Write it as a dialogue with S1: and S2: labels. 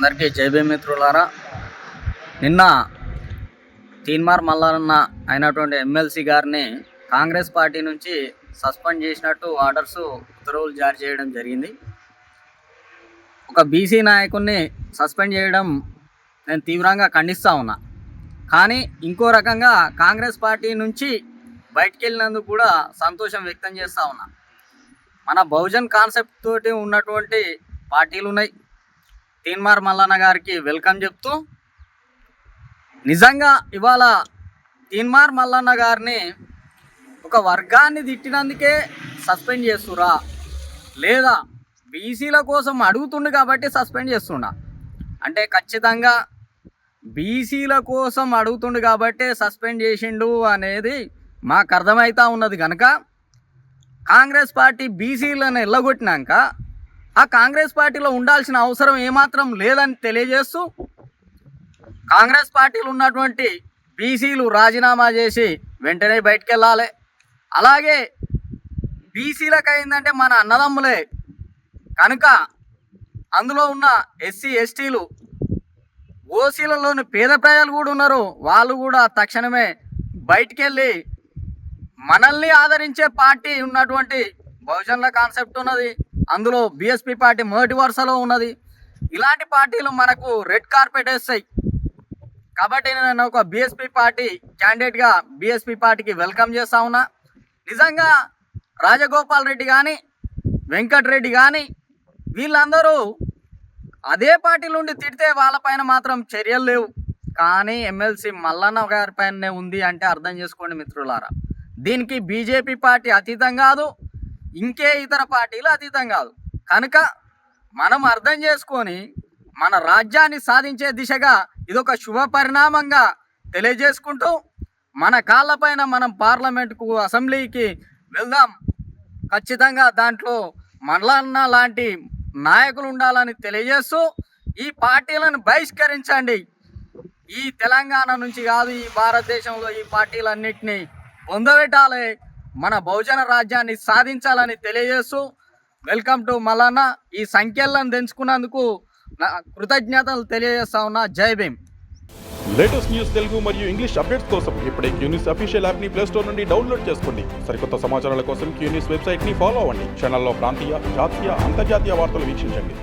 S1: అందరికీ జై భీమ్ మిత్రులారా. నిన్న తీన్మార్ మల్లన్న అయినటువంటి ఎమ్మెల్సీ గారిని కాంగ్రెస్ పార్టీ నుంచి సస్పెండ్ చేసినట్టు ఉత్తర్వులు జారీ చేయడం జరిగింది. ఒక బీసీ నాయకుడిని సస్పెండ్ చేయడం నేను తీవ్రంగా ఖండిస్తూ ఉన్నా. కానీ ఇంకో రకంగా కాంగ్రెస్ పార్టీ నుంచి బయటికి వెళ్ళినందుకు కూడా సంతోషం వ్యక్తం చేస్తూ ఉన్నా. మన బహుజన్ కాన్సెప్ట్ తోటి ఉన్నటువంటి పార్టీలు ఉన్నాయి. తీన్మార్ మల్లన్న గారికి వెల్కమ్ చెప్తూ, నిజంగా ఇవాళ తీన్మార్ మల్లన్న గారిని ఒక వర్గాన్ని తిట్టినందుకే సస్పెండ్ చేస్తురా, లేదా బీసీల కోసం అడుగుతుండు కాబట్టి సస్పెండ్ చేస్తున్నా అంటే ఖచ్చితంగా బీసీల కోసం అడుగుతుండు కాబట్టి సస్పెండ్ చేసిండు అనేది మాకు అర్థమవుతా ఉన్నది. కనుక కాంగ్రెస్ పార్టీ బీసీలను ఎల్లగొట్టినాక ఆ కాంగ్రెస్ పార్టీలో ఉండాల్సిన అవసరం ఏమాత్రం లేదని తెలియజేస్తూ, కాంగ్రెస్ పార్టీలో ఉన్నటువంటి బీసీలు రాజీనామా చేసి వెంటనే బయటికి వెళ్ళాలి. అలాగే బీసీలకు అయిందంటే మన అన్నదమ్ములే కనుక అందులో ఉన్న ఎస్సీ ఎస్టీలు ఓసీలలోని పేద ప్రజలు కూడా ఉన్నారు. వాళ్ళు కూడా తక్షణమే బయటికి వెళ్ళి మనల్ని ఆదరించే పార్టీ ఉన్నటువంటి బహుజన్ల కాన్సెప్ట్ ఉన్నది, అందులో బీఎస్పీ పార్టీ మొదటి వరుసలో ఉన్నది. ఇలాంటి పార్టీలు మనకు రెడ్ కార్పెట్ వేస్తాయి. కాబట్టి నేను ఒక బీఎస్పీ పార్టీ క్యాండిడేట్గా బీఎస్పీ పార్టీకి వెల్కమ్ చేస్తా ఉన్నా. నిజంగా రాజగోపాల్ రెడ్డి కానీ వెంకటరెడ్డి కానీ వీళ్ళందరూ అదే పార్టీ నుండి తిడితే వాళ్ళపైన మాత్రం చర్యలు లేవు, కానీ ఎమ్మెల్సీ మల్లన్న గారి పైనే ఉంది అంటే అర్థం చేసుకోండి మిత్రులారా. దీనికి బీజేపీ పార్టీ అతీతం కాదు, ఇంకే ఇతర పార్టీలు అతీతం కాదు. కనుక మనం అర్థం చేసుకొని మన రాజ్యాన్ని సాధించే దిశగా ఇదొక శుభ పరిణామంగా తెలియజేసుకుంటూ మన కాళ్ళపైన మనం పార్లమెంటుకు అసెంబ్లీకి వెళ్దాం. ఖచ్చితంగా దాంట్లో మల్లన్న లాంటి నాయకులు ఉండాలని తెలియజేస్తూ ఈ పార్టీలను బహిష్కరించండి. ఈ తెలంగాణ నుంచి కాదు, ఈ భారతదేశంలో ఈ పార్టీలన్నింటినీ పొందబెట్టాలి, మన బహుజన రాజ్యాన్ని సాధించాలని తెలియజేస్తూ వెల్కమ్ టు మల్లన్న. ఈ సంఖ్యలను తెంచుకున్నందుకు కృతజ్ఞతలు తెలియజేస్తా ఉన్నా. జై భీమ్.
S2: లేటెస్ట్ న్యూస్ తెలుగు మరియు ఇంగ్లీష్ అప్డేట్స్ కోసం ఇప్పుడే క్యూన్యూస్ అఫీషియల్ యాప్ని ప్లేస్టోర్ నుండి డౌన్లోడ్ చేసుకోండి. సరికొత్త సమాచారాల కోసం క్యూన్యూస్ వెబ్సైట్ని ఫాలో అవ్వండి. ఛానల్లో ప్రాంతీయ, జాతీయ, అంతర్జాతీయ వార్తలు వీక్షించండి.